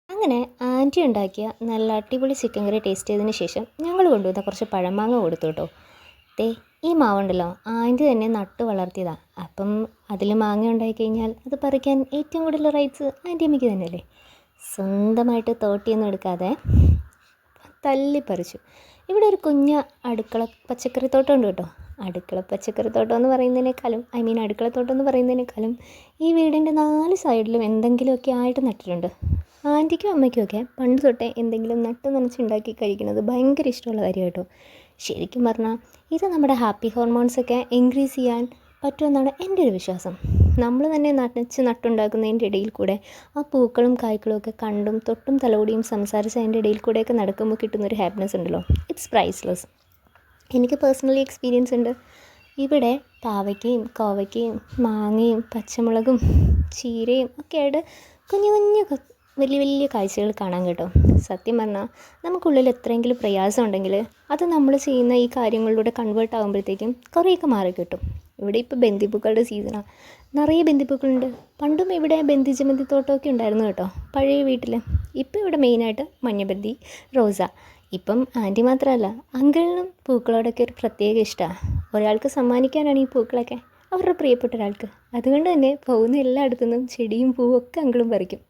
അങ്ങനെ ആൻറ്റി ഉണ്ടാക്കിയ നല്ല അടിപൊളി ചിക്കൻ കറി ടേസ്റ്റ് ചെയ്തതിന് ശേഷം ഞങ്ങൾ കൊണ്ടുവന്ന കുറച്ച് പഴമാങ്ങ കൊടുത്തു കേട്ടോ. ദേ ഈ മാവുണ്ടല്ലോ ആൻറ്റി തന്നെ നട്ട് വളർത്തിയതാണ്. അപ്പം അതിൽ മാങ്ങ ഉണ്ടായിക്കഴിഞ്ഞാൽ അത് പറിക്കാൻ ഏറ്റവും കൂടുതൽ റൈറ്റ്സ് ആൻറ്റി അമ്മയ്ക്ക് തന്നെയല്ലേ. സ്വന്തമായിട്ട് തോട്ടിയൊന്നും എടുക്കാതെ തല്ലിപ്പറിച്ചു. ഇവിടെ ഒരു കുഞ്ഞ് അടുക്കള പച്ചക്കറിത്തോട്ടം ഉണ്ട് കേട്ടോ. അടുക്കള പച്ചക്കറിത്തോട്ടം എന്ന് പറയുന്നതിനേക്കാളും അടുക്കളത്തോട്ടം എന്ന് പറയുന്നതിനേക്കാളും ഈ വീടിൻ്റെ 4 സൈഡിലും എന്തെങ്കിലുമൊക്കെ ആയിട്ട് നട്ടിട്ടുണ്ട്. ആൻറ്റിക്കും അമ്മയ്ക്കുമൊക്കെ പണ്ട് തൊട്ടേ എന്തെങ്കിലും നട്ട് നനച്ചുണ്ടാക്കി കഴിക്കുന്നത് ഭയങ്കര ഇഷ്ടമുള്ള കാര്യം കേട്ടോ. ശരിക്കും പറഞ്ഞാൽ ഇത് നമ്മുടെ ഹാപ്പി ഹോർമോൺസൊക്കെ ഇൻക്രീസ് ചെയ്യാൻ പറ്റുമെന്നാണ് എൻ്റെ ഒരു വിശ്വാസം. നമ്മൾ തന്നെ നട്ടുണ്ടാക്കുന്നതിൻ്റെ ഇടയിൽ കൂടെ ആ പൂക്കളും കായ്ക്കളും ഒക്കെ കണ്ടും തൊട്ടും തലോടിയും സംസാരിച്ച് അതിൻ്റെ ഇടയിൽ കൂടെയൊക്കെ നടക്കുമ്പോൾ കിട്ടുന്നൊരു ഹാപ്പിനെസ് ഉണ്ടല്ലോ, ഇറ്റ്സ് പ്രൈസ്ലെസ്. എനിക്ക് പേഴ്സണലി എക്സ്പീരിയൻസ് ഉണ്ട്. ഇവിടെ പാവയ്ക്കയും കോവയ്ക്കയും മാങ്ങയും പച്ചമുളകും ചീരയും ഒക്കെ ആയിട്ട് കുഞ്ഞു കുഞ്ഞു വലിയ വലിയ കാഴ്ചകൾ കാണാൻ കേട്ടോ. സത്യം പറഞ്ഞാൽ നമുക്കുള്ളിൽ എത്രയെങ്കിലും പ്രയാസം ഉണ്ടെങ്കിൽ അത് നമ്മൾ ചെയ്യുന്ന ഈ കാര്യങ്ങളിലൂടെ കൺവേർട്ട് ആകുമ്പോഴത്തേക്കും കുറേയൊക്കെ മാറി കിട്ടും. ഇവിടെ ഇപ്പോൾ ബന്ദിപ്പൂക്കളുടെ സീസണാണ്. നിറയെ ബന്ദിപ്പൂക്കളുണ്ട്. പണ്ടും ഇവിടെ ബന്ദി തോട്ടമൊക്കെ ഉണ്ടായിരുന്നു കേട്ടോ പഴയ വീട്ടിൽ. ഇപ്പോൾ ഇവിടെ മെയിനായിട്ട് മഞ്ഞബന്തി, റോസ. ഇപ്പം ആൻറ്റി മാത്രമല്ല, അങ്കിളിനും പൂക്കളോടൊക്കെ ഒരു പ്രത്യേക ഇഷ്ടമാണ്. ഒരാൾക്ക് സമ്മാനിക്കാനാണ് ഈ പൂക്കളൊക്കെ, അവരുടെ പ്രിയപ്പെട്ട ഒരാൾക്ക്. അതുകൊണ്ട് തന്നെ പോകുന്ന എല്ലായിടത്തുനിന്നും ചെടിയും പൂവും ഒക്കെ അങ്കിളും പറിക്കും.